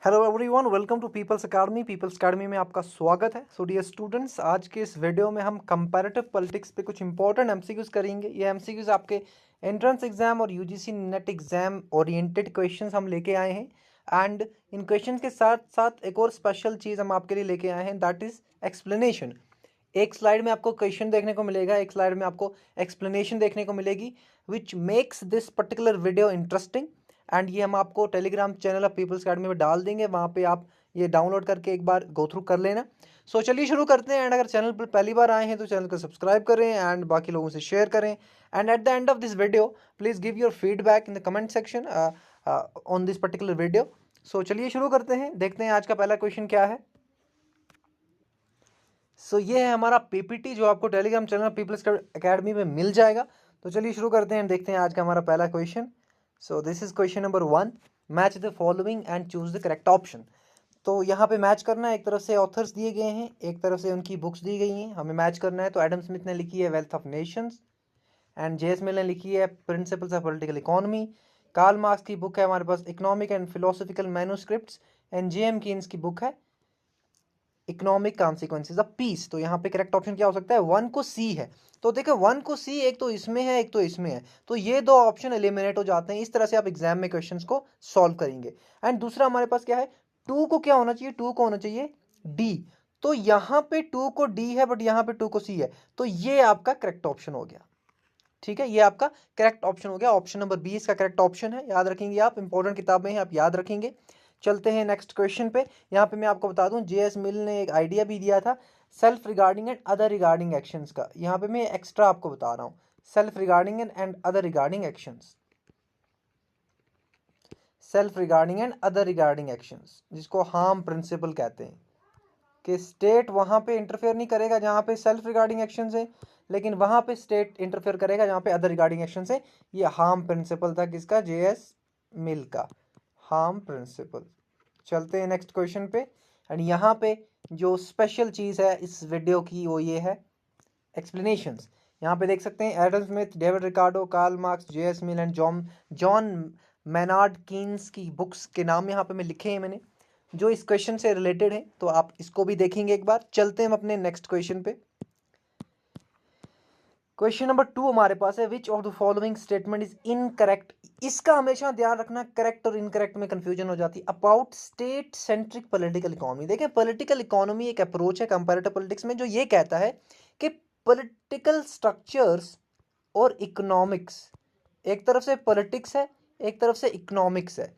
Hello everyone, welcome to People's Academy. People's Academy में आपका स्वागत है। सो डियर स्टूडेंट्स, आज के इस वीडियो में हम कंपैरेटिव पॉलिटिक्स पे कुछ इंपॉर्टेंट एमसीक्यूज करेंगे। ये एमसीक्यूज आपके एंट्रेंस एग्जाम और UGC net exam oriented questions हम लेके आए हैं। एंड इन क्वेश्चंस के साथ साथ एक और स्पेशल चीज़ हम आपके लिए लेके आए हैं, दैट इज एक्सप्लेनेशन। एक स्लाइड में आपको क्वेश्चन देखने को मिलेगा, एक स्लाइड में आपको एक्सप्लेनेशन देखने को मिलेगी, which makes this particular video interesting. And ये हम आपको Telegram channel of People's Academy में डाल देंगे, वहाँ पे आप ये डाउनलोड करके एक बार गो थ्रू कर लेना। सो चलिए शुरू करते हैं। एंड अगर चैनल पर पहली बार आए हैं तो चैनल को सब्सक्राइब करें एंड बाकी लोगों से शेयर करें। And at the end of this video please give your feedback in the comment section on this particular video. So चलिए शुरू करते हैं, देखते हैं आज का पहला क्वेश्चन क्या है। सो ये है हमारा पीपीटी जो आपको टेलीग्राम चैनल पीपल्स अकेडमी में मिल जाएगा। तो चलिए शुरू करते हैं, देखते हैं आज का हमारा पहला question. So this is question number 1, match the following and choose the correct option. तो यहाँ पे मैच करना है, एक तरफ से ऑथर्स दिए गए हैं, एक तरफ से उनकी बुक्स दी गई हैं, हमें मैच करना है। तो एडम स्मिथ ने लिखी है wealth of nations and J S Mill ने लिखी है principles of political economy. Karl Marx की बुक है हमारे पास economic and philosophical manuscripts and J M Keynes की बुक है इकोनॉमिक कॉन्सिक्वेंसेज ऑफ पीस। तो यहाँ पे करेक्ट ऑप्शन क्या हो सकता है? 1 को सी है। तो देखो 1 को सी, एक तो इसमें है एक तो इसमें है, तो ये दो ऑप्शन एलिमिनेट हो जाते हैं। इस तरह से आप एग्जाम में क्वेश्चंस को सॉल्व करेंगे। एंड दूसरा हमारे पास क्या है, 2 को क्या होना चाहिए? 2 को होना चाहिए डी। तो यहाँ पे 2 को डी है बट यहाँ पे 2 को सी है, तो ये आपका करेक्ट ऑप्शन हो गया। ठीक है, ये आपका करेक्ट ऑप्शन हो गया। ऑप्शन नंबर बी इसका करेक्ट ऑप्शन है, याद रखेंगे आप, इंपॉर्टेंट किताबें हैं, आप याद रखेंगे। चलते हैं नेक्स्ट क्वेश्चन पे। यहाँ पे मैं आपको बता दूं, जेएस मिल ने एक आइडिया भी दिया था self regarding and other regarding actions का। यहाँ पे मैं एक्स्ट्रा आपको बता रहा हूँ, self regarding and other regarding actions, self regarding and other regarding actions, जिसको हार्म प्रिंसिपल कहते हैं, कि स्टेट वहां पे इंटरफेयर नहीं करेगा जहां पे सेल्फ रिगार्डिंग एक्शंस है, लेकिन वहां पे स्टेट इंटरफेयर करेगा जहां पे अदर रिगार्डिंग एक्शंस है। ये हार्म प्रिंसिपल था किसका? जेएस मिल का, हार्म प्रिंसिपल। चलते हैं नेक्स्ट क्वेश्चन पे। एंड यहाँ पे जो स्पेशल चीज़ है इस वीडियो की वो ये है एक्सप्लेनेशंस। यहाँ पे देख सकते हैं Adam Smith, David Ricardo, Karl Marx, JS Mill and John Maynard Keynes की बुक्स के नाम यहाँ पे मैं लिखे हैं मैंने, जो इस क्वेश्चन से रिलेटेड है, तो आप इसको भी देखेंगे एक बार। चलते हैं हम अपने नेक्स्ट क्वेश्चन पे। क्वेश्चन नंबर 2 हमारे पास है, which of the following statement is incorrect. इसका हमेशा ध्यान रखना, करेक्ट और इनकरेक्ट में कंफ्यूजन हो जाती है। About state centric political economy, देखें पॉलिटिकल इकोनॉमी एक अप्रोच है कंपैरेटिव पॉलिटिक्स में, जो ये कहता है कि पॉलिटिकल स्ट्रक्चर्स और इकोनॉमिक्स, एक तरफ से पॉलिटिक्स है एक तरफ से इकोनॉमिक्स है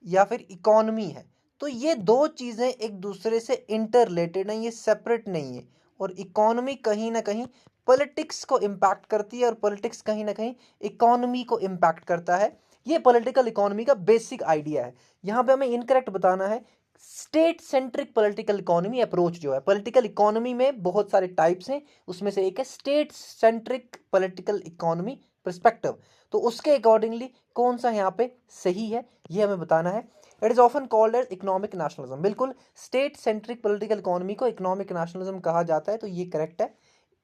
या फिर इकोनॉमी है, तो ये दो चीज़ें एक दूसरे से इंटर रिलेटेड हैं, ये सेपरेट नहीं है। और इकोनॉमी कहीं ना कहीं पॉलिटिक्स को इम्पैक्ट करती है और पॉलिटिक्स कहीं ना कहीं इकोनॉमी को इम्पैक्ट करता है। ये पॉलिटिकल इकोनॉमी का बेसिक आइडिया है। यहाँ पे हमें इनकरेक्ट बताना है। State centric political economy approach जो है, पॉलिटिकल इकोनॉमी में बहुत सारे टाइप्स हैं, उसमें से एक है state centric political economy perspective. तो उसके अकॉर्डिंगली कौन सा यहाँ पे सही है ये हमें बताना है। It is often called as economic nationalism. बिल्कुल, स्टेट सेंट्रिक पॉलिटिकल इकोनॉमी को इकोनॉमिक नेशनलिज्म कहा जाता है, तो ये करेक्ट है।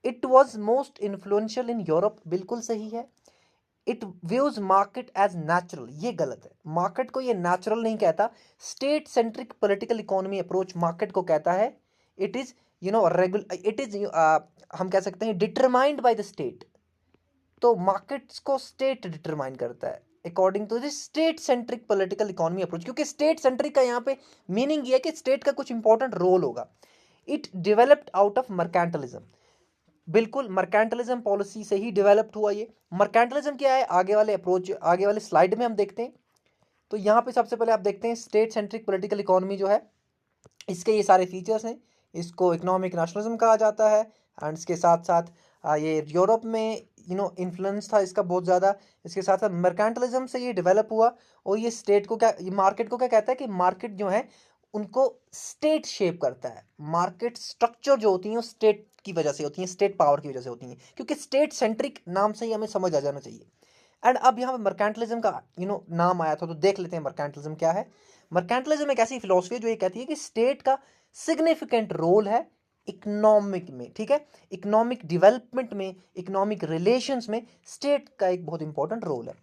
It was most influential in Europe, बिल्कुल सही है। It views market as natural, ये गलत है, मार्केट को ये नेचुरल नहीं कहता। State centric political economy approach market को कहता है it is regular, it is हम कह सकते हैं डिटरमाइंड बाय द स्टेट। तो मार्केट्स को स्टेट डिटरमाइन करता है according to this state centric political economy approach, क्योंकि स्टेट सेंट्रिक का यहाँ पे मीनिंग ये है कि स्टेट का कुछ इंपॉर्टेंट रोल होगा। It developed out of mercantilism, बिल्कुल मर्केंटलिज्म पॉलिसी से ही डेवलप्ड हुआ ये। मर्केंटलिज्म क्या है, आगे वाले अप्रोच, आगे वाले स्लाइड में हम देखते हैं। तो यहाँ पे सबसे पहले आप देखते हैं स्टेट सेंट्रिक पॉलिटिकल इकोनॉमी जो है, इसके ये सारे फीचर्स हैं। इसको इकोनॉमिक नेशनलिज्म कहा जाता है। एंड इसके साथ साथ ये यूरोप में इन्फ्लुएंस था इसका बहुत ज़्यादा। इसके साथ साथ मर्केंटलिज्म से ये डेवलप हुआ। और ये स्टेट को क्या, ये मार्केट को क्या कहता है कि मार्केट जो है उनको स्टेट शेप करता है। मार्केट स्ट्रक्चर जो होती हैं वो स्टेट की वजह से होती हैं, स्टेट पावर की वजह से होती हैं, क्योंकि स्टेट सेंट्रिक नाम से ही हमें समझ आ जाना चाहिए। एंड अब यहाँ पे मर्केंटलिज्म का नाम आया था, तो देख लेते हैं मर्केंटलिज्म क्या है। मर्केंटलिज्म एक ऐसी फिलोसफी है जो ये कहती है कि स्टेट का सिग्निफिकेंट रोल है इकोनॉमिक में, ठीक है, इकोनॉमिक डेवलपमेंट में, इकोनॉमिक रिलेशंस में स्टेट का एक बहुत इंपॉर्टेंट रोल है।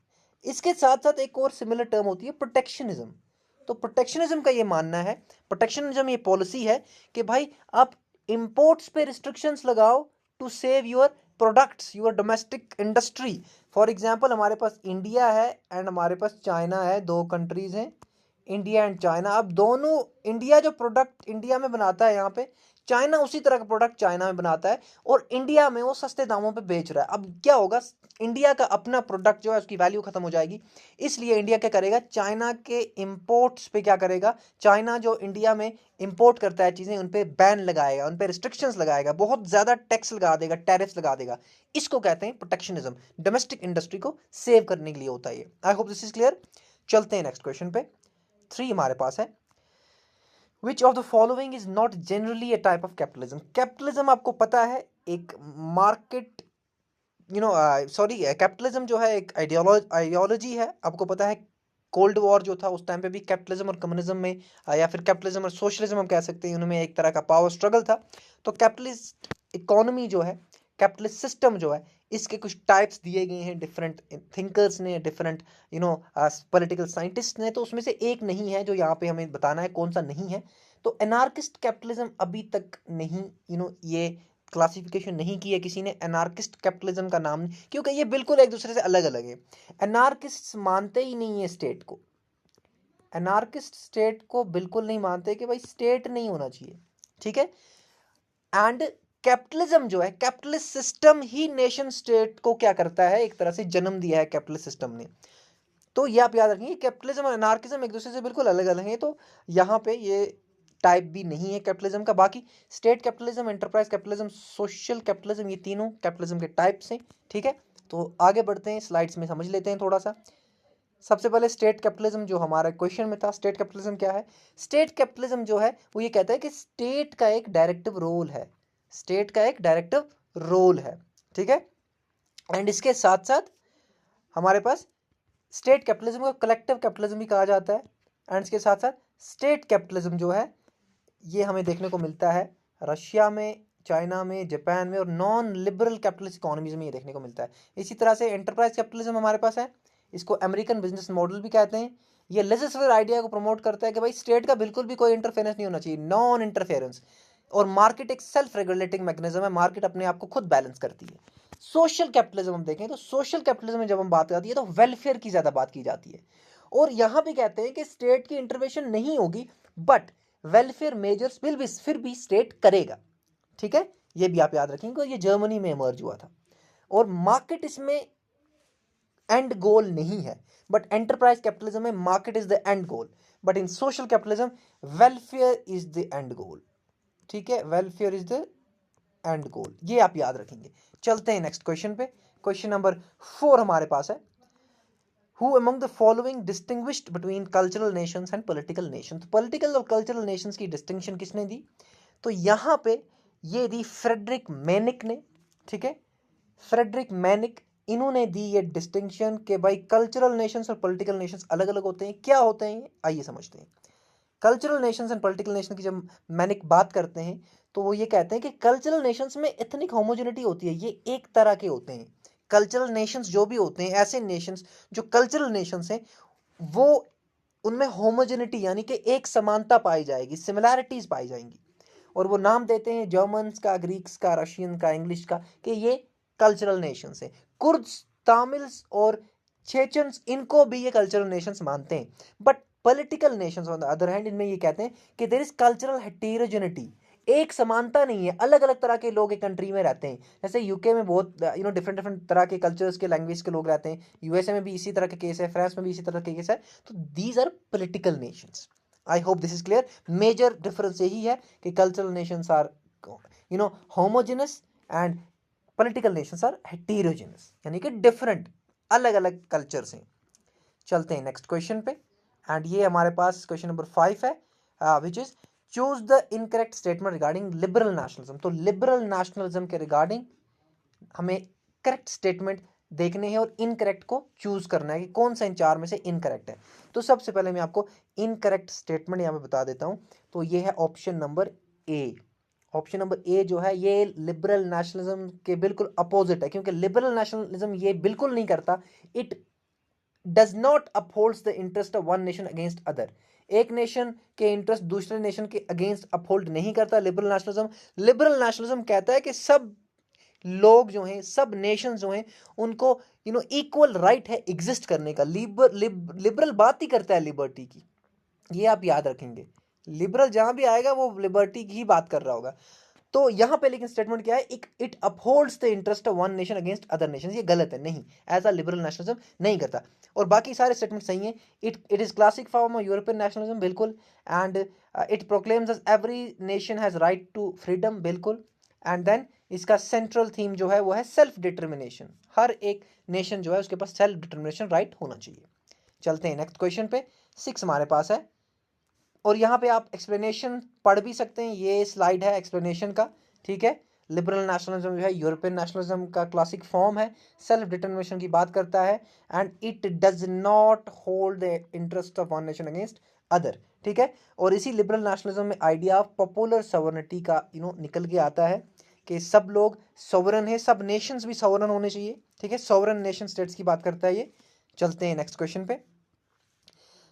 इसके साथ साथ एक और सिमिलर टर्म होती है प्रोटेक्शनिज्म। तो प्रोटेक्शनिज्म का ये मानना है, प्रोटेक्शनिज्म ये पॉलिसी है कि भाई आप इंपोर्ट्स पे रिस्ट्रिक्शंस लगाओ to save your products, your domestic industry. For example हमारे पास इंडिया है एंड हमारे पास चाइना है, दो कंट्रीज हैं इंडिया एंड चाइना। अब दोनों, इंडिया जो प्रोडक्ट इंडिया में बनाता है यहाँ पे, चाइना उसी तरह का प्रोडक्ट चाइना में बनाता है और इंडिया में वो सस्ते दामों पे बेच रहा है। अब क्या होगा, इंडिया का अपना प्रोडक्ट जो है उसकी वैल्यू खत्म हो जाएगी, इसलिए इंडिया क्या करेगा, चाइना के इंपोर्ट्स पे क्या करेगा, चाइना जो इंडिया में इंपोर्ट करता है चीजें उन पे बैन लगाएगा, उन पे रिस्ट्रिक्शंस लगाएगा, बहुत ज्यादा टैक्स लगा देगा, टैरिफ्स लगा देगा। इसको कहते हैं प्रोटेक्शनिज्म, डोमेस्टिक इंडस्ट्री को सेव करने के लिए होता है ये। आई होप दिस इज क्लियर। चलते हैं नेक्स्ट क्वेश्चन पे। 3 हमारे पास है, Which of the following is not generally a type of capitalism? Capitalism आपको पता है एक मार्केट, कैपिटलिज्म जो है एक आइडियोलॉजी है। आपको पता है कोल्ड वॉर जो था उस टाइम पे भी कैपिटलिज्म और कम्युनिज्म में, या फिर कैपिटलिज्म और सोशलिज्म हम कह सकते हैं, उनमें एक तरह का पावर स्ट्रगल था। तो कैपिटलिस्ट इकोनॉमी जो है, कैपिटलिस्ट सिस्टम जो है, इसके कुछ टाइप्स दिए गए हैं डिफरेंट थिंकर्स ने, डिफरेंट पॉलिटिकल साइंटिस्ट ने। तो उसमें से एक नहीं है जो यहाँ पे हमें बताना है कौन सा नहीं है। तो एनार्किस्ट कैपिटलिज्म अभी तक नहीं, ये क्लासिफिकेशन नहीं की है किसी ने एनार्किस्ट कैपिटलिज्म का नाम, क्योंकि ये बिल्कुल एक दूसरे से अलग अलग है। एनार्किस्ट मानते ही नहीं है स्टेट को, एनार्किस्ट स्टेट को बिल्कुल नहीं मानते कि भाई स्टेट नहीं होना चाहिए, ठीक है। एंड कैपिटलिज्म जो है, कैपिटलिस्ट सिस्टम ही नेशन स्टेट को क्या करता है, एक तरह से जन्म दिया है कैपिटलिस्ट सिस्टम ने। तो ये आप याद रखिए, कैपिटलिज्म और एनार्किज्म एक दूसरे से बिल्कुल अलग अलग हैं। तो यहाँ पे ये टाइप भी नहीं है कैपिटलिज्म का। बाकी state capitalism, enterprise capitalism, social capitalism, ये तीनों कैपिटलिज्म के टाइप्स हैं, ठीक है। तो आगे बढ़ते हैं, स्लाइड्स में समझ लेते हैं थोड़ा सा। सबसे पहले स्टेट कैपिटलिज्म जो हमारा क्वेश्चन में था, स्टेट कैपिटलिज्म क्या है। स्टेट कैपिटलिज्म जो है वो ये कहता है कि स्टेट का एक डायरेक्टिव रोल है, स्टेट का एक डायरेक्टिव रोल है, ठीक है। एंड इसके साथ साथ हमारे पास स्टेट कैपिटलिज्म को कलेक्टिव कैपिटलिज्म भी कहा जाता है। एंड इसके साथ साथ स्टेट कैपिटलिज्म जो है ये हमें देखने को मिलता है रशिया में, चाइना में, जापान में और नॉन लिबरल कैपिटलिस्ट इकोनॉमीज में ये देखने को मिलता है। इसी तरह से एंटरप्राइज कैपिटलिज्म हमारे पास है, इसको अमेरिकन बिजनेस मॉडल भी कहते हैं। ये लेजिस्लेटिव आइडिया को प्रमोट करता है कि भाई स्टेट का बिल्कुल भी कोई इंटरफेरेंस नहीं होना चाहिए, नॉन इंटरफेरेंस। और मार्केट एक सेल्फ रेगुलेटिंग मैकेनिज्म है, मार्केट अपने आप को खुद बैलेंस करती है। सोशल कैपिटलिज्म हम देखें तो सोशल कैपिटलिज्म में जब हम बात करती है तो वेलफेयर की ज्यादा बात की जाती है। और यहां भी कहते हैं कि स्टेट की इंटरवेंशन नहीं होगी, बट वेलफेयर मेजर्स विल भी, फिर भी स्टेट करेगा, ठीक है। ये भी आप याद रखेंगे, ये जर्मनी में इमर्ज हुआ था। और मार्केट इसमें एंड गोल नहीं है, बट एंटरप्राइज कैपिटलिज्म में market is the end goal, but in social capitalism welfare is the end goal, ठीक है। Welfare is the end goal, ये आप याद रखेंगे। चलते हैं नेक्स्ट क्वेश्चन पे। क्वेश्चन नंबर 4 हमारे पास है, Who among the following distinguished between cultural nations and political nations? तो political और cultural nations की distinction किसने दी, तो यहाँ पे ये दी फ्रेडरिक मैनिक ने, ठीक है। फ्रेडरिक मैनिक, इन्होंने दी ये डिस्टिंक्शन कि भाई कल्चरल नेशंस और पॉलिटिकल नेशंस अलग अलग होते हैं। क्या होते हैं आइए समझते हैं। Cultural Nations and political nation की जब मैनिक बात करते हैं तो वो ये कहते हैं कि कल्चरल नेशंस में एथनिक होमोजेनिटी होती है, ये एक तरह के होते हैं। कल्चरल नेशंस जो भी होते हैं, ऐसे नेशंस जो कल्चरल नेशंस हैं, वो उनमें होमोजेनिटी यानी कि एक समानता पाई जाएगी, सिमिलैरिटीज पाई जाएंगी। और वो नाम देते हैं जर्मन्स का, ग्रीक्स का, रशियन का, इंग्लिश का, कि ये कल्चरल नेशंस हैं। कुर्द्स, तामिल्स और चेचन्स, इनको भी ये कल्चरल नेशंस मानते हैं। But political Nations on the other hand, इनमें ये कहते हैं कि देयर इज कल्चरल हेटेरोजेनिटी, एक समानता नहीं है, अलग अलग तरह के लोग एक कंट्री में रहते हैं। जैसे यूके में बहुत डिफरेंट डिफरेंट तरह के कल्चर्स के, लैंग्वेज के लोग रहते हैं। यूएसए में भी इसी तरह के केस है, फ्रांस में भी इसी तरह के केस है। तो these are political nations. I hope this is clear. Major difference यही है कि cultural nations are homogeneous and political nations are heterogeneous, यानी कि डिफरेंट, अलग अलग कल्चर्स हैं। चलते हैं नेक्स्ट क्वेश्चन पे। एंड ये हमारे पास क्वेश्चन नंबर 5 है, which is choose the incorrect statement regarding liberal nationalism. तो लिबरल नेशनलिज्म के रिगार्डिंग हमें करेक्ट स्टेटमेंट देखने हैं और इनकरेक्ट को चूज करना है कि कौन सा इन 4 में से इनकरेक्ट है। तो सबसे पहले मैं आपको इनकरेक्ट स्टेटमेंट यहाँ पे बता देता हूँ। तो ये है option number A. Option number A जो है ये लिबरल नेशनलिज्म के बिल्कुल अपोजिट है, क्योंकि लिबरल नेशनलिज्म ये बिल्कुल नहीं करता, it does not upholds the interest of one nation against other. एक नेशन के इंटरेस्ट दूसरे नेशन के अगेंस्ट अपहोल्ड नहीं करता लिबरल नेशनलिज्म। लिबरल नेशनलिज्म कहता है कि सब लोग जो हैं, सब नेशन जो हैं, उनको इक्वल राइट है एग्जिस्ट करने का। लिबरल बात ही करता है लिबर्टी की, ये आप याद रखेंगे। लिबरल जहां भी आएगा वो लिबर्टी की ही बात कर रहा होगा। तो यहां पे लेकिन स्टेटमेंट क्या है, it upholds the interest of one nation against other nation. ये गलत है, नहीं, ऐसा लिबरल नेशनलिज्म नहीं करता। और बाकी सारे स्टेटमेंट सही हैं। It is classic form of European nationalism, बिल्कुल। And it proclaims every nation has right to freedom, बिल्कुल। एंड देन इसका सेंट्रल थीम जो है वो है सेल्फ डिटर्मिनेशन। हर एक नेशन जो है उसके पास सेल्फ डिटर्मिनेशन राइट होना चाहिए। चलते हैं नेक्स्ट क्वेश्चन पे। 6 हमारे पास है, और यहाँ पे आप एक्सप्लेनेशन पढ़ भी सकते हैं, ये स्लाइड है एक्सप्लेनेशन का, ठीक है। लिबरल नेशनलिज्म जो है यूरोपियन नेशनलिज्म का क्लासिक फॉर्म है, सेल्फ डिटर्मिनेशन की बात करता है, and it does not hold the interest of one nation against other, ठीक है। और इसी लिबरल नेशनलिज्म में आइडिया ऑफ पॉपुलर सॉवरेनिटी का निकल के आता है कि सब लोग सॉवरन है, सब नेशंस भी सॉवरन होने चाहिए, ठीक है। सॉवरन नेशन स्टेट्स की बात करता है ये। चलते हैं नेक्स्ट क्वेश्चन पे।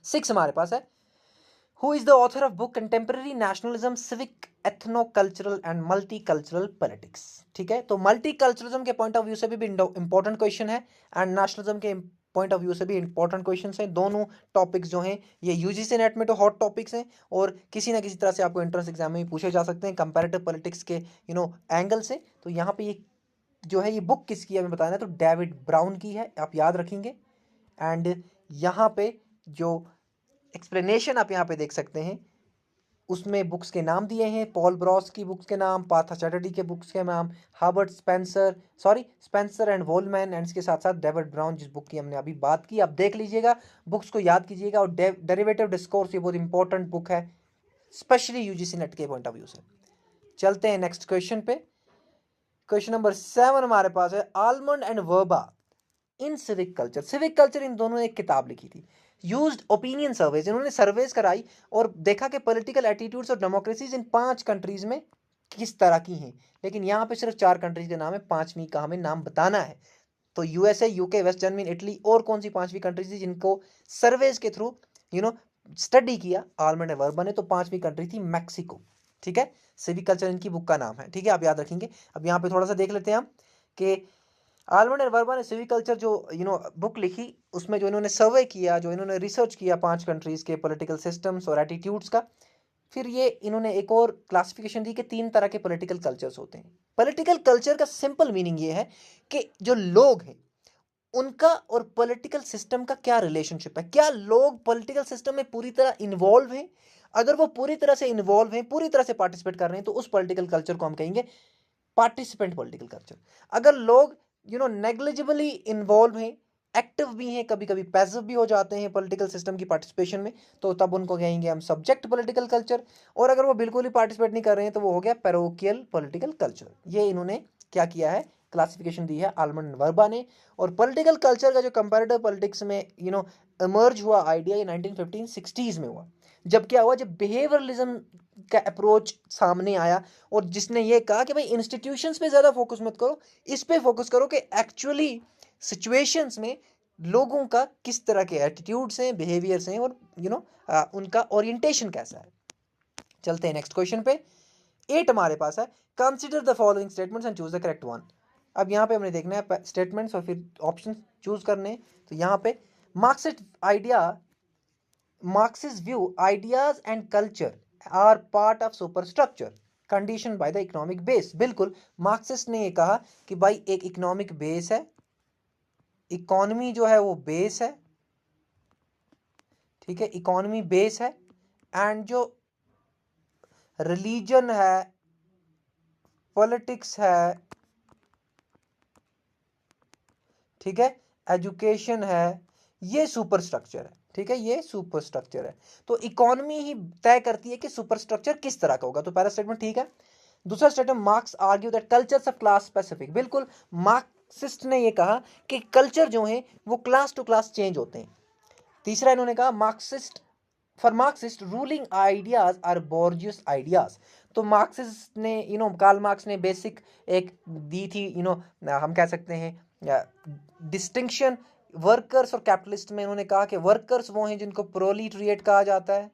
6 हमारे पास है, Who is the author of book Contemporary Nationalism, Civic, Ethno-cultural and Multicultural Politics? ठीक है, तो मल्टीकल्चरलिज्म के पॉइंट ऑफ व्यू से भी इंपॉर्टेंट क्वेश्चन है, एंड नेशनलिज्म के पॉइंट ऑफ व्यू से भी इंपॉर्टेंट क्वेश्चन हैं। दोनों टॉपिक्स जो हैं ये यूजीसी नेट में तो हॉट टॉपिक्स हैं, और किसी ना किसी तरह से आपको एंट्रेंस एग्जाम में भी पूछे जा सकते हैं कंपैरेटिव पॉलिटिक्स के एंगल से। तो यहाँ पे ये जो है ये बुक किसकी है हमें बताना है, तो डेविड ब्राउन की है, आप याद रखेंगे। एंड यहाँ पे जो एक्सप्लेनेशन आप यहाँ पे देख सकते हैं, उसमें बुक्स के नाम दिए हैं, पॉल ब्रॉस की बुक्स के नाम, पाथा चैटर्जी के बुक्स के नाम, हार्बर्ट स्पेंसर एंड वोलमैन, एंड इसके साथ साथ डेविड ब्राउन जिस बुक की हमने अभी बात की, आप देख लीजिएगा, बुक्स को याद कीजिएगा। और डेरिवेटिव डिस्कोर्स ये बहुत इंपॉर्टेंट बुक है, स्पेशली यूजीसी नेट के पॉइंट ऑफ व्यू से। चलते हैं नेक्स्ट क्वेश्चन पे। क्वेश्चन नंबर 7 हमारे पास है, almond and Verba in civic culture. Civic culture in दोनों ने एक किताब लिखी थी। यूज्ड ओपिनियन सर्वेज, इन्होंने सर्वेज कराई और देखा कि पॉलिटिकल एटीट्यूड्स और डेमोक्रेसीज इन 5 कंट्रीज में किस तरह की हैं। लेकिन यहाँ पे सिर्फ 4 कंट्रीज के नाम है, 5वीं का हमें नाम बताना है। तो USA, UK, West Germany, Italy, और कौन सी 5वीं कंट्रीज थी जिनको सर्वेज के थ्रू स्टडी किया आलमंड एंड वर्बा ने, तो 5वीं कंट्री थी मैक्सिको, ठीक है। सिविक कल्चर इनकी बुक का नाम है, ठीक है, आप याद रखेंगे। अब यहाँ पे थोड़ा सा देख लेते हैं हम कि आलमंड एंड वर्बा ने सिविक कल्चर जो बुक लिखी, उसमें जो इन्होंने सर्वे किया, जो इन्होंने रिसर्च किया 5 कंट्रीज के पॉलिटिकल सिस्टम्स और एटीट्यूड्स का, फिर ये इन्होंने एक और क्लासिफिकेशन दी कि 3 तरह के पॉलिटिकल कल्चर्स होते हैं। पॉलिटिकल कल्चर का सिंपल मीनिंग ये है कि जो लोग हैं उनका और पॉलिटिकल सिस्टम का क्या रिलेशनशिप है, क्या लोग पॉलिटिकल सिस्टम में पूरी तरह इन्वॉल्व हैं। अगर वो पूरी तरह से इन्वॉल्व हैं, पूरी तरह से पार्टिसिपेट कर रहे हैं, तो उस पॉलिटिकल कल्चर को हम कहेंगे पार्टिसिपेंट पॉलिटिकल कल्चर। अगर लोग नेग्लिजिबली इन्वॉल्व हैं, एक्टिव भी हैं, कभी कभी पैसिव भी हो जाते हैं पॉलिटिकल सिस्टम की पार्टिसिपेशन में, तो तब उनको कहेंगे हम सब्जेक्ट पॉलिटिकल कल्चर। और अगर वो बिल्कुल ही पार्टिसिपेट नहीं कर रहे हैं तो वो हो गया पैरोकियल पॉलिटिकल कल्चर। ये इन्होंने क्या किया है, क्लासिफिकेशन दी है आलमंड वर्बा ने। और पॉलिटिकल कल्चर का जो कंपैरेटिव पॉलिटिक्स में इमर्ज हुआ आइडिया, ये 1915-60s में हुआ। जब क्या हुआ, जब बिहेवियरलिज्म का अप्रोच सामने आया, और जिसने ये कहा कि भाई इंस्टीट्यूशंस पे ज़्यादा फोकस मत करो, इस पे फोकस करो कि एक्चुअली सिचुएशंस में लोगों का किस तरह के एटीट्यूड्स हैं, बिहेवियर्स हैं, और उनका ओरिएंटेशन कैसा है। चलते हैं नेक्स्ट क्वेश्चन पे। 8 हमारे पास है, consider the following statements and choose the correct one. अब यहाँ पे हमने देखना है स्टेटमेंट्स और फिर ऑप्शन चूज करने। तो यहाँ पे Marxist view, ideas and culture are part of superstructure conditioned by the economic base। बिल्कुल, मार्क्सिस्ट ने ये कहा कि भाई एक इकोनॉमिक बेस है, इकोनॉमी जो है वो बेस है, ठीक है, इकोनॉमी बेस है, एंड जो रिलीजन है, पॉलिटिक्स है, ठीक है, एजुकेशन है, ये सुपर स्ट्रक्चर है, ठीक है, ये सुपर स्ट्रक्चर है। तो इकोनॉमी ही तय करती है कि सुपर स्ट्रक्चर किस तरह का होगा। तो पहला स्टेटमेंट ठीक है। दूसरा statement, marks argue that cultures of class specific. बिल्कुल, मार्क्सिस्ट ने ये कहा कि कल्चर जो है वो क्लास टू क्लास चेंज होते हैं। तीसरा इन्होंने कहा, Marxist ruling ideas are bourgeois ideas. तो मार्क्सिस्ट ने कार्ल मार्क्स ने बेसिक एक दी थी, हम कह सकते हैं डिस्टिंक्शन वर्कर्स और कैपिटलिस्ट में। इन्होंने कहा कि वर्कर्स वो हैं जिनको प्रोलिटरिएट कहा जाता है,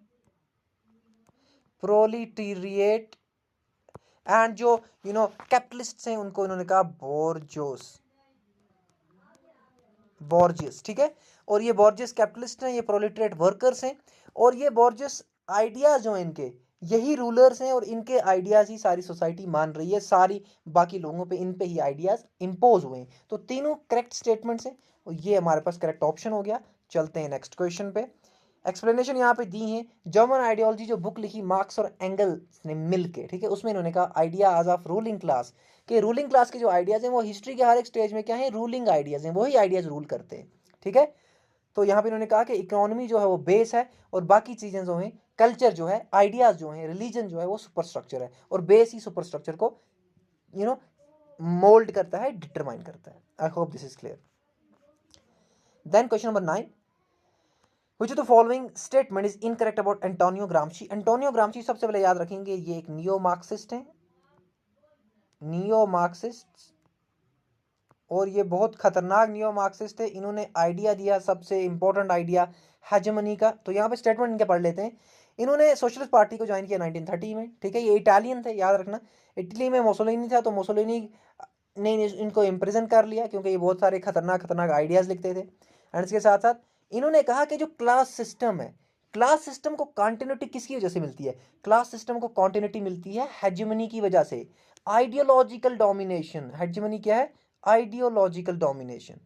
प्रोलिटेरिएट, एंड जो कैपिटलिस्ट हैं उनको इन्होंने कहा बोर्जियस, ठीक है। और ये बोर्जियस कैपिटलिस्ट हैं, ये प्रोलिटरेट वर्कर्स हैं, और ये बोर्जियस आइडियाज जो हैं इनके, यही रूलर्स हैं, और इनके आइडियाज ही सारी सोसाइटी मान रही है, सारी बाकी लोगों पे इन पे ही आइडियाज इंपोज हुए हैं। तो तीनों करेक्ट स्टेटमेंट्स हैं, और ये हमारे पास करेक्ट ऑप्शन हो गया। चलते हैं नेक्स्ट क्वेश्चन पे। एक्सप्लेनेशन यहाँ पे दी है, जर्मन आइडियोलॉजी जो बुक लिखी मार्क्स और एंगल्स ने मिलके, ठीक है, उसमें इन्होंने कहा आइडियाज ऑफ रूलिंग क्लास, कि रूलिंग क्लास के जो आइडियाज हैं वो हिस्ट्री के हर एक स्टेज में क्या है, रूलिंग आइडियाज हैं, वही आइडियाज रूल करते हैं, ठीक है। तो यहाँ पे इन्होंने कहा कि इकोनॉमी जो है वो बेस है, और बाकी चीजें जो हैं, कल्चर जो है, आइडियाज जो हैं, रिलीजन जो है वो सुपर स्ट्रक्चर है, और बेस ही सुपर स्ट्रक्चर को मोल्ड करता है, डिटरमाइन करता है। I hope this is clear. Then question number 9, Which of the following statement is incorrect about Antonio Gramsci? Antonio Gramsci सबसे पहले याद रखेंगे, ये एक नियो मार्क्सिस्ट है, नियो मार्क्सिस्ट, और ये बहुत खतरनाक नियो मार्क्सिस्ट है। इन्होंने आइडिया दिया, सबसे इंपॉर्टेंट आइडिया हेजेमनी का। तो यहाँ पे स्टेटमेंट इनके पढ़ लेते हैं। इन्होंने सोशलिस्ट पार्टी को ज्वाइन किया 1930 में, ठीक है। ये इटालियन थे, याद रखना। इटली में मोसोलिनी था, तो मोसोलिनी ने इनको इम्प्रिजन कर लिया, क्योंकि ये बहुत सारे खतरनाक आइडियाज लिखते थे। एंड इसके साथ साथ इन्होंने कहा कि जो क्लास सिस्टम है, क्लास सिस्टम को कॉन्टिन्यूटी किसकी वजह से मिलती है? क्लास सिस्टम को कॉन्टिन्यूटी मिलती है हेजेमनी की वजह से, आइडियोलॉजिकल डोमिनेशन। हेजेमनी क्या है? Ideological domination.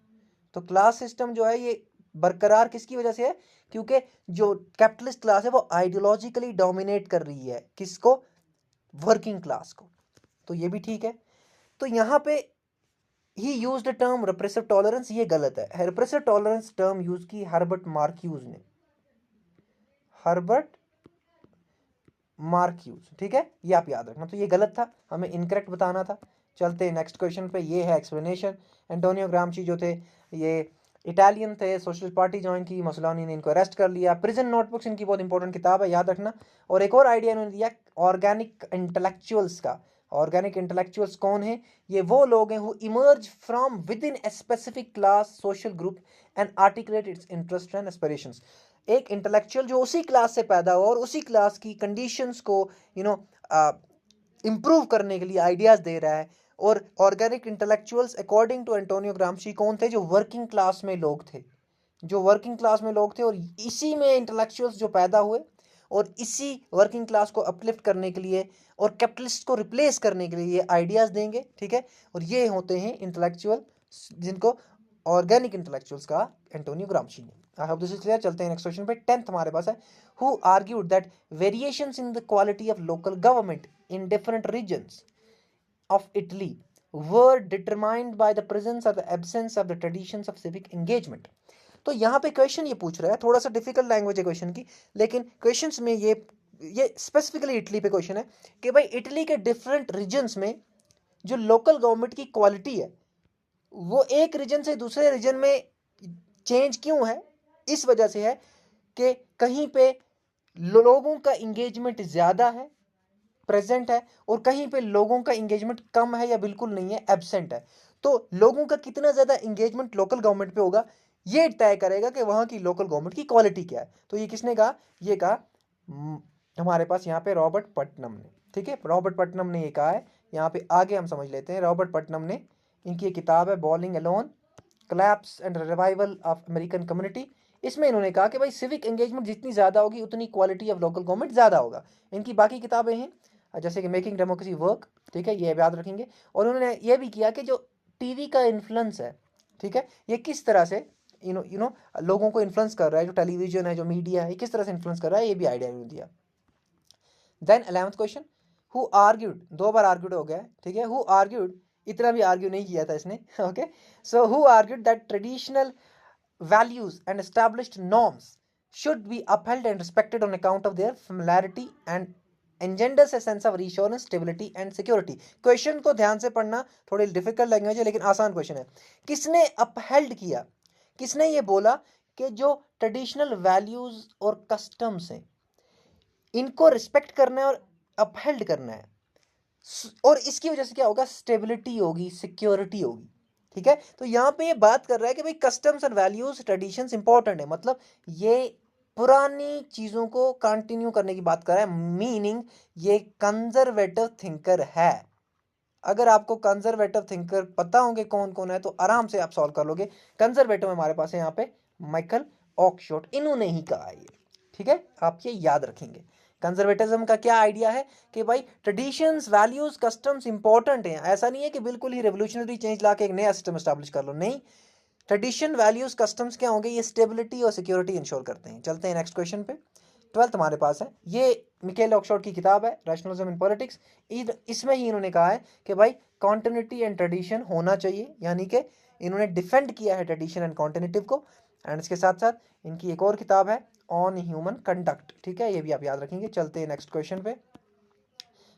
तो क्लास सिस्टम जो है ये बरकरार किसकी वजह से है? क्योंकि जो कैपिटलिस्ट क्लास है वो आइडियोलॉजिकली डोमिनेट कर रही है, किसको? वर्किंग क्लास को। तो ये भी ठीक है। तो यहाँ पे ही use the term repressive tolerance, ये गलत है। रिप्रेसिव टॉलरेंस टर्म यूज की हर्बर्ट मार्क्यूज ने, हर्बर्ट मार्क्यूज, ठीक है, ये आप याद रखना। तो ये गलत था, हमें इनकरेक्ट बताना था। चलते हैं नेक्स्ट क्वेश्चन पे। ये है एक्सप्लेनेशन। एंटोनियो ग्रामशी जो थे ये इटालियन थे, सोशलिस्ट पार्टी ज्वाइन की, मुसोलिनी ने इनको अरेस्ट कर लिया। प्रिजन नोटबुक्स इनकी बहुत इंपॉर्टेंट किताब है, याद रखना। और एक और आइडिया इन्होंने दिया ऑर्गेनिक इंटेलेक्चुअल्स का। ऑर्गेनिक इंटेलेक्चुअल्स कौन है? ये वो लोग हैं who emerge from with in a specific class, social group and articulate it's interest and aspirations. एक इंटेलेक्चुअल जो उसी क्लास से पैदा हुआ और उसी क्लास की कंडीशंस को इंप्रूव करने के लिए आइडियाज दे रहा है। और organic intellectuals according to Antonio Gramsci कौन थे? जो वर्किंग क्लास में लोग थे, जो वर्किंग क्लास में लोग थे। और इसी में इंटेलेक्चुअल्स जो पैदा हुए और इसी वर्किंग क्लास को अपलिफ्ट करने के लिए और कैपिटलिस्ट को रिप्लेस करने के लिए ये आइडियाज देंगे, ठीक है। और ये होते हैं इंटेलेक्चुअल, जिनको ऑर्गेनिक इंटेलेक्चुअल्स का एंटोनियो ग्रामशी ने। I hope this is clear. चलते हैं नेक्स्ट क्वेश्चन पे। 10th हमारे पास है, who argued that variations in the quality of local government in different regions of Italy were determined by the presence or the absence of the traditions of civic engagement। तो यहाँ पे question ये पूछ रहा है, थोड़ा सा डिफिकल्ट लैंग्वेज है क्वेश्चन की, लेकिन क्वेश्चंस में ये स्पेसिफिकली इटली पे क्वेश्चन है कि भाई इटली के डिफरेंट रीजन्स में जो लोकल गवर्नमेंट की क्वालिटी है वो एक रीजन से दूसरे रीजन में चेंज क्यों है? इस वजह से है कि कहीं पे लोगों का इंगेजमेंट ज्यादा है, प्रेजेंट है, और कहीं पे लोगों का इंगेजमेंट कम है या बिल्कुल नहीं है, एब्सेंट है। तो लोगों का कितना ज्यादा इंगेजमेंट लोकल गवर्नमेंट पे होगा ये तय करेगा कि वहां की लोकल गवर्नमेंट की क्वालिटी क्या है। तो ये किसने कहा? ये कहा हमारे पास यहाँ पे रॉबर्ट पटनम ने, ठीक है। रॉबर्ट पटनम ने ये कहा है। यहाँ पे आगे हम समझ लेते हैं। रॉबर्ट पटनम ने, इनकी एक किताब है bowling alone, collapse and revival of American community. इसमें इन्होंने कहा कि भाई सिविक एंगेजमेंट जितनी ज़्यादा होगी उतनी क्वालिटी ऑफ लोकल गवर्नमेंट ज़्यादा होगा। इनकी बाकी किताबें हैं जैसे कि मेकिंग डेमोक्रेसी वर्क, ठीक है, ये याद रखेंगे। और उन्होंने ये भी किया कि जो टीवी का इन्फ्लुएंस है, ठीक है, ये किस तरह से लोगों को इन्फ्लुएंस कर रहा है, जो टेलीविजन है, जो मीडिया है, ये किस तरह से इन्फ्लुएंस कर रहा है, ये भी आइडिया दिया। Then 11th question, who argued, 2 बार आर्ग्यूड हो गया है, ठीक है। हु आर्ग्यूड, इतना भी आर्ग्यू नहीं किया था इसने, okay. So who argued that traditional values and established norms should be upheld and respected on account of their familiarity and engenders a sense of reassurance, stability and security। Question को ध्यान से पढ़ना, थोड़ी difficult language है लेकिन आसान question है। किसने अपहेल्ड किया? किसने ये बोला कि जो ट्रेडिशनल वैल्यूज और कस्टम्स हैं इनको रिस्पेक्ट करना है और अपहेल्ड करना है, और इसकी वजह से क्या होगा? स्टेबिलिटी होगी, सिक्योरिटी होगी, ठीक है। तो यहाँ पे ये बात कर रहा है कि भाई customs and values traditions important है, मतलब ये पुरानी चीज़ों को कंटिन्यू करने की बात कर रहा है, मीनिंग ये कंजर्वेटिव थिंकर है। अगर आपको कंजर्वेटिव थिंकर पता होंगे कौन कौन है तो आराम से आप सॉल्व कर लोगे। कंजर्वेटिव हमारे पास है यहाँ पे माइकल ऑक्सफोर्ड, इन्होंने ही कहा है ये, ठीक है, आप ये याद रखेंगे। कंजर्वेटिज्म का क्या आइडिया है कि भाई ट्रेडिशंस, वैल्यूज, कस्टम्स इंपॉर्टेंट हैं। ऐसा नहीं है कि बिल्कुल ही रेवोल्यूशनरी चेंज लाके एक नया सिस्टम एस्टैब्लिश कर लो, नहीं। ट्रेडिशन, वैल्यूज, कस्टम्स क्या होंगे, ये स्टेबिलिटी और सिक्योरिटी इंश्योर करते हैं। चलते हैं नेक्स्ट क्वेश्चन पे। 12th हमारे पास है, ये मिकेल ऑक्सफोर्ड की किताब है रैशनलिज्म इन पॉलिटिक्स। इसमें ही इन्होंने कहा है कि भाई कॉन्टिन्यूटी एंड ट्रेडिशन होना चाहिए, यानी कि इन्होंने डिफेंड किया है ट्रेडिशन एंड कॉन्टिन्यूटिव को। एंड इसके साथ साथ इनकी एक और किताब है ऑन ह्यूमन कंडक्ट, ठीक है, ये भी आप याद रखेंगे। चलते हैं नेक्स्ट क्वेश्चन पे।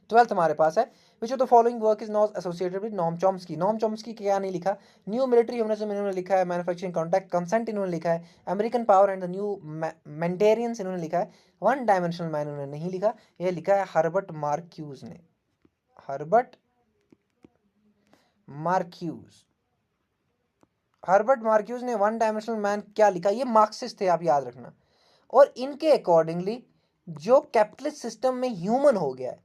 12th हमारे पास है, which of the following work is not associated with Noam Chomsky. Noam Chomsky क्या नहीं लिखा, न्यू मिलिट्री ह्यूमनिज्म इन्होंने लिखा है, मैन्युफैक्चरिंग कॉन्टैक्ट कंसेंट इन्होंने लिखा है, American power and the new mandarins इन्होंने लिखा है, वन डायमेंशनल मैन इन्होंने नहीं लिखा, यह लिखा है हर्बर्ट मार्क्यूज ने। हर्बर्ट मार्क्यूज, हर्बर्ट मार्क्यूज ने वन डायमेंशनल मैन क्या लिखा, ये मार्क्सिस्ट थे, आप याद रखना। और इनके अकॉर्डिंगली जो कैपिटलिस्ट सिस्टम में ह्यूमन हो गया है,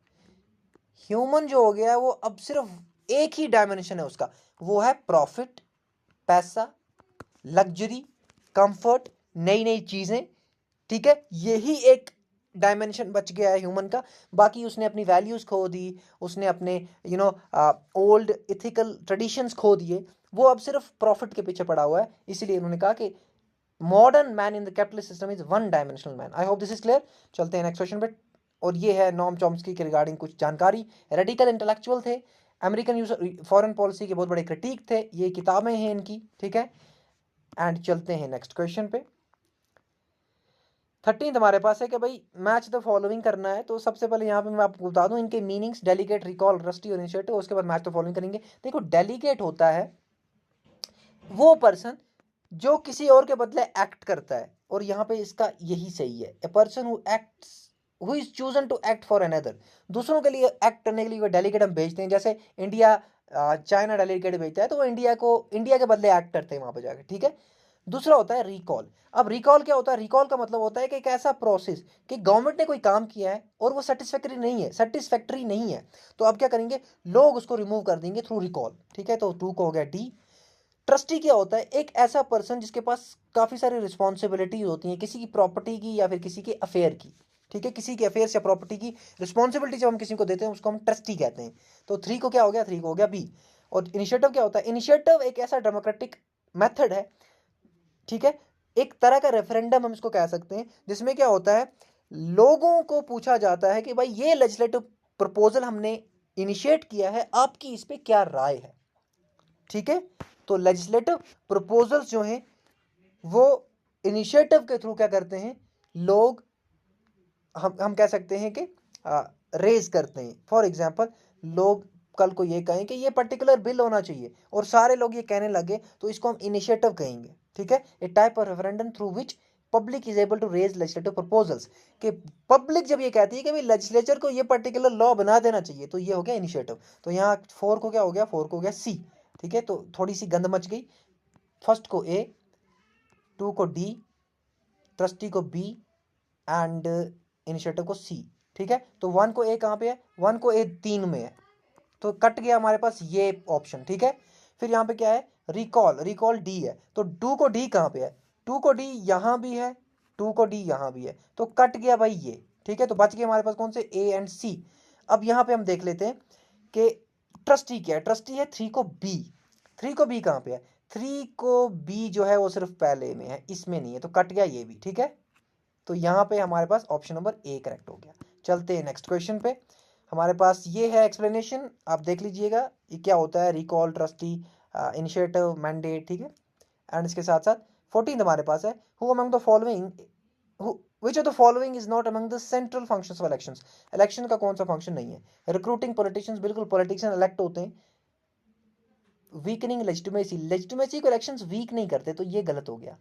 ह्यूमन जो हो गया है वो अब सिर्फ एक ही डायमेंशन है उसका, वो है प्रॉफिट, पैसा, लग्जरी, कंफर्ट, नई नई चीजें, ठीक है, यही एक डायमेंशन बच गया है ह्यूमन का। बाकी उसने अपनी वैल्यूज खो दी, उसने अपने ओल्ड इथिकल ट्रेडिशंस खो दिए, वो अब सिर्फ प्रॉफिट के पीछे पड़ा हुआ है। इसीलिए उन्होंने कहा कि modern man in the capitalist system is one dimensional man. I hope this is clear. चलते हैं नेक्स्ट क्वेश्चन पे, और ये है नॉम चॉम्स्की के रिगार्डिंग कुछ जानकारी। रेडिकल इंटेलेक्चुअल थे, अमेरिकन फॉरेन पॉलिसी के बहुत बड़े क्रिटिक थे, ये किताबें हैं इनकी, ठीक है। एंड चलते हैं नेक्स्ट क्वेश्चन पे। 13th हमारे पास है कि भाई मैच द फॉलोइंग करना है। तो सबसे पहले यहाँ पे मैं आपको बता दूं इनके मीनिंग्स, डेलीगेट, रिकॉल, रस्टी और इनिशिएटिव। उसके बाद मैच द फॉलोइंग करेंगे। देखो डेलीगेट होता है वो पर्सन जो किसी और के बदले एक्ट करता है, और यहाँ पे इसका यही सही है, a person who acts, who is chosen to act for another. दूसरों के लिए एक्ट करने के लिए वो डेलीगेट हम भेजते हैं, जैसे इंडिया चाइना डेलीगेट भेजता है तो वो इंडिया के बदले एक्ट करते हैं वहां पर जाकर, ठीक है। दूसरा होता है रिकॉल। अब रिकॉल क्या होता है, रिकॉल का मतलब होता है कि एक ऐसा प्रोसेस कि गवर्नमेंट ने कोई काम किया है और वो सेटिस्फैक्टरी नहीं है, तो अब क्या करेंगे, लोग उसको रिमूव कर देंगे थ्रू रिकॉल, ठीक है। तो 2 को हो गया डी। ट्रस्टी क्या होता है, एक ऐसा पर्सन जिसके पास काफी सारी रिस्पॉन्सिबिलिटीज होती हैं, किसी की प्रॉपर्टी की या फिर किसी के अफेयर की, ठीक है, किसी के अफेयर्स या प्रॉपर्टी की रिस्पॉन्सिबिलिटी जब हम किसी को देते हैं उसको हम ट्रस्टी कहते हैं। तो 3 को क्या हो गया, 3 को हो गया बी। और इनिशिएटिव क्या होता है, इनिशिएटिव एक ऐसा डेमोक्रेटिक मेथड है, ठीक है, एक तरह का रेफरेंडम हम इसको कह सकते हैं, जिसमें क्या होता है, लोगों को पूछा जाता है कि भाई ये लेजिस्लेटिव प्रपोजल हमने इनिशिएट किया है, आपकी इस पे क्या राय है, ठीक है। तो लेजिस्लेटिव प्रपोजल्स जो हैं वो इनिशिएटिव के थ्रू क्या करते हैं, लोग हम कह सकते हैं कि रेज करते हैं। फॉर एग्जांपल लोग कल को ये कहें कि ये पर्टिकुलर बिल होना चाहिए और सारे लोग ये कहने लगे तो इसको हम इनिशिएटिव कहेंगे, ठीक है। A type of referendum through which public is able to raise legislative proposals, कि पब्लिक जब ये कहती है कि भाई लेजिस्लेचर को ये पर्टिकुलर लॉ बना देना चाहिए, तो ये हो गया इनिशिएटिव। तो यहाँ 4 को क्या हो गया, 4 को हो गया सी, ठीक है। तो थोड़ी सी गंद मच गई, फर्स्ट को ए, 2 को डी, ट्रस्टी को बी एंड इनिशिएटिव को सी, ठीक है। तो 1 को ए कहाँ पे है, 1 को ए 3 में है, तो कट गया हमारे पास ये ऑप्शन, ठीक है। फिर यहाँ पे क्या है, रिकॉल, रिकॉल डी है, तो 2 को डी कहाँ पे है, 2 को डी यहाँ भी है, 2 को डी यहाँ भी है, तो कट गया भाई ये, ठीक है। तो बच गए हमारे पास कौन से, ए एंड सी। अब यहाँ पे हम देख लेते हैं कि ट्रस्टी क्या है, ट्रस्टी है 3 को बी, 3 को बी कहाँ पे है, 3 को बी जो है वो सिर्फ पहले में है, इसमें नहीं है, तो कट गया ये भी, ठीक है। तो यहाँ पे हमारे पास ऑप्शन नंबर ए करेक्ट हो गया। चलते हैं नेक्स्ट क्वेश्चन पे। हमारे पास ये है एक्सप्लेनेशन, आप देख लीजिएगा ये क्या होता है, रिकॉल, ट्रस्टी, इनिशिएटिव, मैंडेट, ठीक है। एंड इसके साथ साथ 14 हमारे पास है, who among the following, which of the following is not among the central functions of elections. Election का कौन सा फंक्शन नहीं है, रिक्रूटिंग पॉलिटिशियंस, बिल्कुल पॉलिटिशियन इलेक्ट होते हैं। वीकनिंग लेजिटिमेसी, लेजिटिमेसी को इलेक्शंस वीक नहीं करते, तो ये गलत हो गया।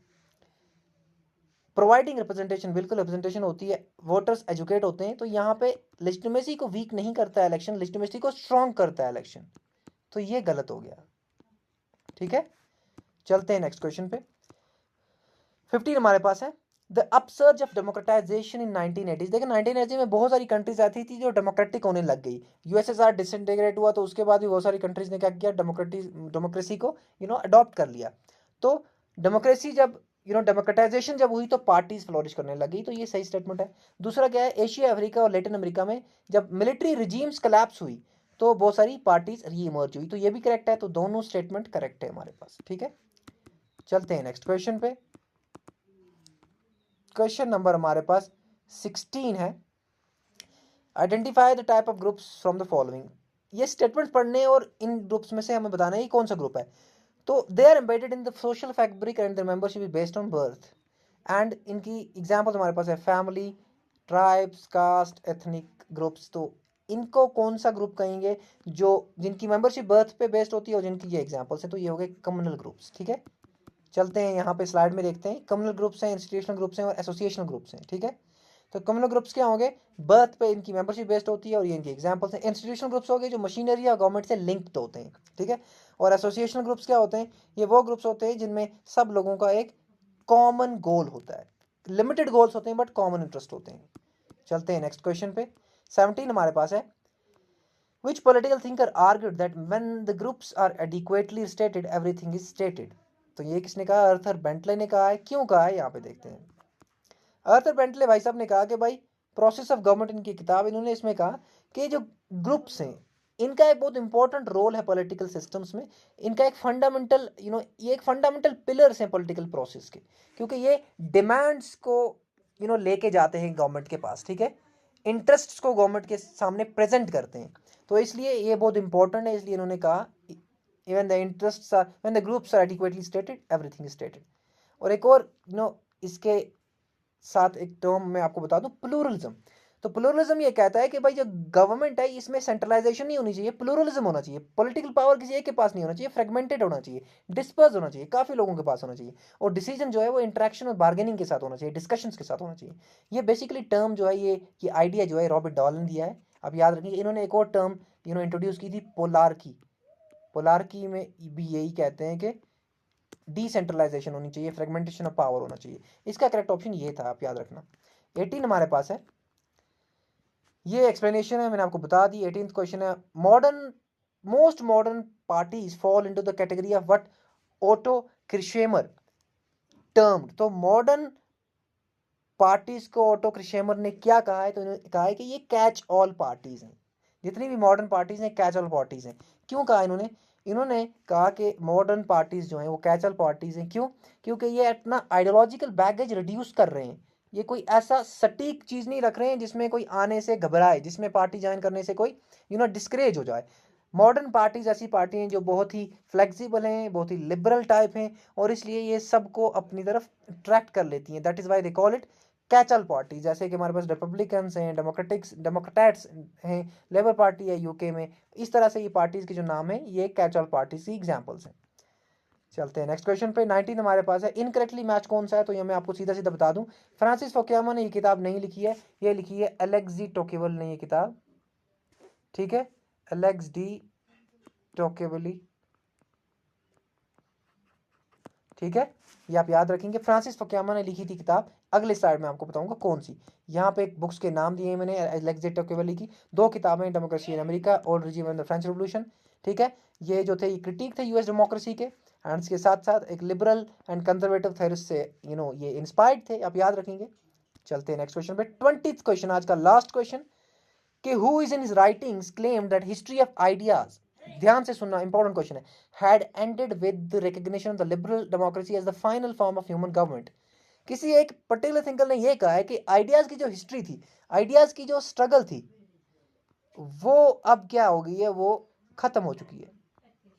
प्रोवाइडिंग रिप्रेजेंटेशन, बिल्कुल रिप्रेजेंटेशन होती है, वोटर्स एजुकेट होते हैं, तो यहाँ पे लेजिटिमेसी को वीक नहीं करता है इलेक्शन, लेजिटिमेसी को स्ट्रॉन्ग करता है इलेक्शन, तो ये गलत हो गया, ठीक है। चलते हैं नेक्स्ट क्वेश्चन पे। 15 हमारे पास है, the upsurge of democratisation in 1980s। देखिए 1980 में बहुत सारी कंट्रीज ऐसी थी जो डेमोक्रेटिक होने लग गई। यूएसएसआर डिसइंटीग्रेट हुआ तो उसके बाद भी बहुत सारी कंट्रीज ने क्या किया, डेमोक्रेसी को अडॉप्ट कर लिया। तो डेमोक्रेसी जब डेमोक्रेटाइजेशन जब हुई तो पार्टीज फ्लोरिश करने लगी, तो ये सही स्टेटमेंट है। दूसरा क्या है, एशिया, अफ्रीका और लैटिन अमेरिका में जब मिलिट्री रिजीम्स कोलैप्स हुई तो बहुत सारी पार्टीज री इमर्ज हुई, तो ये भी करेक्ट है। तो दोनों स्टेटमेंट करेक्ट है हमारे पास, ठीक है। चलते हैं नेक्स्ट क्वेश्चन पे। क्वेश्चन नंबर हमारे पास 16 है, identify the type of groups from the following. ये स्टेटमेंट पढ़ने और इन ग्रुप्स में से हमें बताना है ये कौन सा ग्रुप है। तो they are embedded in the social fabric and the membership is based on birth. And इनकी एग्जांपल्स हमारे पास है family, tribes, caste, ethnic groups. तो इनको कौन सा ग्रुप कहेंगे, जो जिनकी मेंबरशिप बर्थ पे बेस्ड होती है और जिनकी ये एग्जांपल्स हैं, तो ये हो गए कम्युनल ग्रुप्स, ठीक है। चलते हैं यहाँ पे स्लाइड में देखते हैं, कम्युनल ग्रुप्स हैं, इंस्टीट्यूशनल ग्रुप्स हैं और एसोसिएशनल ग्रुप्स हैं, ठीक है। तो कम्युनल ग्रुप्स क्या होंगे, बर्थ पे इनकी मेंबरशिप बेस्ड होती है और ये इनके एग्जांपल्स हैं। इंस्टीट्यूशनल ग्रुप्स हो गए जो मशीनरी या गवर्नमेंट से लिंक्ड होते हैं, ठीक है। और एसोसिएशनल ग्रुप्स क्या होते हैं, ये वो ग्रुप्स होते हैं जिनमें सब लोगों का एक कॉमन गोल होता है, लिमिटेड गोल्स होते हैं बट कॉमन इंटरेस्ट होते हैं। चलते हैं नेक्स्ट क्वेश्चन पे। 17 हमारे पास है, which political thinker argued that when the groups are adequately stated everything is stated। तो ये किसने कहा, अर्थर बेंटले ने कहा है। क्यों कहा है यहाँ पे देखते हैं। अर्थर बेंटले भाई साहब ने कहा कि भाई प्रोसेस ऑफ गवर्नमेंट इनकी किताब, इन्होंने इसमें कहा कि जो ग्रुप्स हैं इनका एक बहुत इंपॉर्टेंट रोल है पॉलिटिकल सिस्टम्स में। इनका एक फंडामेंटल ये एक फंडामेंटल पिलर्स हैं पॉलिटिकल प्रोसेस के, क्योंकि ये डिमांड्स को लेके जाते हैं गवर्नमेंट के पास, ठीक है। इंटरेस्ट्स को गवर्नमेंट के सामने प्रेजेंट करते हैं, तो इसलिए ये बहुत इंपॉर्टेंट है। इसलिए इन्होंने कहा even the interests are when the groups are adequately stated everything is stated. और एक और इसके साथ एक टर्म मैं आपको बता दूं, प्लूरलिज्म। तो प्लूरलिज्म ये कहता है कि भाई जो गवर्नमेंट है इसमें सेंट्रलाइजेशन नहीं होनी चाहिए, प्लूरलिज्म होना चाहिए। पॉलिटिकल पावर किसी एक के पास नहीं होना चाहिए, फ्रेगमेंटेड होना चाहिए, डिस्पर्स होना चाहिए, काफी लोगों के पास होना चाहिए। और डिसीजन जो है वो इंटरेक्शन और बार्गेनिंग के साथ होना चाहिए, डिस्कशंस के साथ होना चाहिए। ये बेसिकली टर्म जो है ये आइडिया जो है रॉबर्ट डॉल ने दिया है। अब याद रखिए इन्होंने एक और टर्म इंट्रोड्यूस की थी, पोलार्की। पोलार्की में भी यही कहते हैं कि डिसेंट्रलाइजेशन होनी चाहिए, फ्रेगमेंटेशन ऑफ पावर होना चाहिए। इसका करेक्ट ऑप्शन ये था, आप याद रखना। 18 हमारे पास है, ये एक्सप्लेनेशन है मैंने आपको बता दी। 18th क्वेश्चन है, most modern parties fall into the category of what, Otto Kirchheimer टर्म। तो मॉडर्न पार्टीज को ऑटो क्रिशेमर ने क्या कहा है, तो इन्होंने कहा है कि ये कैच ऑल पार्टीज हैं। जितनी भी मॉडर्न पार्टीज हैं कैच ऑल पार्टीज हैं। क्यों कहा इन्होंने कहा कि मॉडर्न पार्टीज जो हैं वो कैच ऑल पार्टीज हैं। क्यों, क्योंकि ये अपना आइडियोलॉजिकल बैगेज रिड्यूस कर रहे हैं। ये कोई ऐसा सटीक चीज नहीं रख रहे हैं जिसमें कोई आने से घबराए, जिसमें पार्टी ज्वाइन करने से कोई डिस्करेज हो जाए। मॉडर्न पार्टीज ऐसी पार्टी हैं जो बहुत ही फ्लेक्सिबल हैं, बहुत ही लिबरल टाइप हैं, और इसलिए ये सबको अपनी तरफ अट्रैक्ट कर लेती हैं। That is why they call it कैचल party. जैसे कि हमारे पास रिपब्लिकन्स हैं, डेमोक्रेट्स हैं, लेबर पार्टी है यूके में। इस तरह से ये पार्टीज के जो नाम है ये कैचल पार्टीज की एग्जांपल्स हैं। चलते हैं नेक्स्ट क्वेश्चन पे। 19 हमारे पास है, इनकरेक्टली मैच कौन सा है, तो ये मैं आपको सीधा सीधा बता दूं, फ्रांसिस फुकुयामा ने ये किताब नहीं लिखी है, ये लिखी है एलेक्स डी टोकेवल ने ये किताब, ठीक है। एलेक्स डी टोकेवली, ठीक है, ये आप याद रखेंगे। फ्रांसिस फुकुयामा ने लिखी थी किताब, अगले स्लाइड में आपको बताऊंगा कौन सी। यहाँ पे एक बुक्स के नाम दिए मैंने एलेक्स डी टोकेवली की। दो किताबें, democracy in America, old regime and the French revolution, ठीक है। ये जो थे ये क्रिटिक थे यूएस डेमोक्रेसी के, एंड इसके साथ साथ एक लिबरल एंड कंजर्वेटिव थेरिस्ट से ये इंस्पायर्ड थे, आप याद रखेंगे। चलते हैं नेक्स्ट क्वेश्चन पे। 20th क्वेश्चन, आज का लास्ट क्वेश्चन, कि who is in his writings claim that history of ideas, ध्यान से सुनना, इंपॉर्टेंट क्वेश्चन है, had ended with the recognition of the liberal democracy as the final form of human government. किसी एक particular thinker ने यह कहा है कि आइडियाज की जो हिस्ट्री थी, आइडियाज की जो स्ट्रगल थी, वो अब क्या हो गई है, वो खत्म हो चुकी है,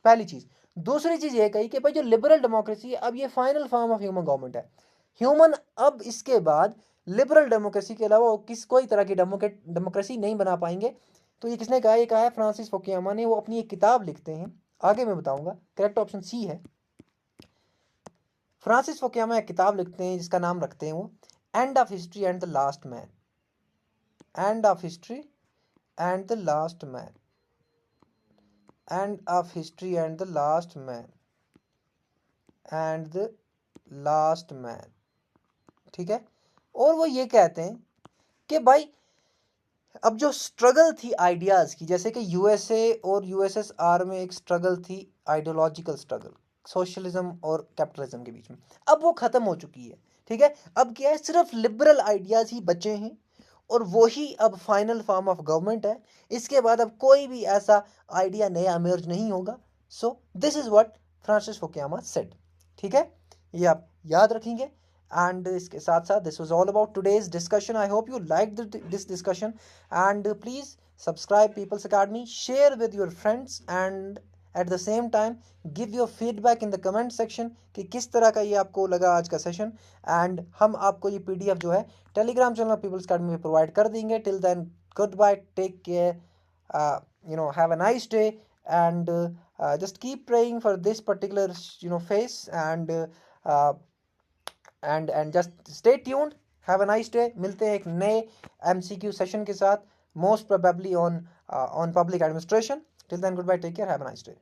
पहली चीज। दूसरी चीज ये कही कि भाई जो लिबरल डेमोक्रेसी है अब ये final form of human government है। ह्यूमन अब इसके बाद लिबरल डेमोक्रेसी के अलावा कोई तरह की डेमोक्रेसी नहीं बना पाएंगे। तो ये किसने कहा, ये कहा है फ्रांसिस फुकुयामा ने। वो अपनी एक किताब लिखते हैं, आगे मैं बताऊंगा। करेक्ट ऑप्शन सी है। फ्रांसिस फुकुयामा एक किताब लिखते हैं जिसका नाम रखते हैं वो end of history and the last man. End of history and the last man, end of history and the last man, and the last man, ठीक है। और वो ये कहते हैं कि भाई अब जो स्ट्रगल थी आइडियाज़ की, जैसे कि यूएसए और यूएसएसआर में एक स्ट्रगल थी, आइडियोलॉजिकल स्ट्रगल सोशलिज्म और कैपिटलिज्म के बीच में, अब वो ख़त्म हो चुकी है। ठीक है, अब क्या है, सिर्फ लिबरल आइडियाज़ ही बचे हैं और वही अब फाइनल फॉर्म ऑफ गवर्नमेंट है। इसके बाद अब कोई भी ऐसा आइडिया नया इमर्ज नहीं होगा। So this is what Francis Fukuyama said. ठीक है, ये आप याद रखेंगे। एंड इसके साथ साथ this was all about today's discussion. I hope you like this discussion and please subscribe People's Academy, share with your friends and at the same time give your feedback in the comment section कि किस तरह का ये आपको लगा आज का session. And हम आपको ये पीडीएफ जो है टेलीग्राम चैनल पीपल्स अकेडमी में प्रोवाइड कर देंगे। Till then goodbye, take care, have a nice day, and just keep praying for this particular phase, and just stay tuned. Have a nice day. मिलते हैं एक नए MCQ session के साथ, most probably on public administration. Till then goodbye, take care, have a nice day.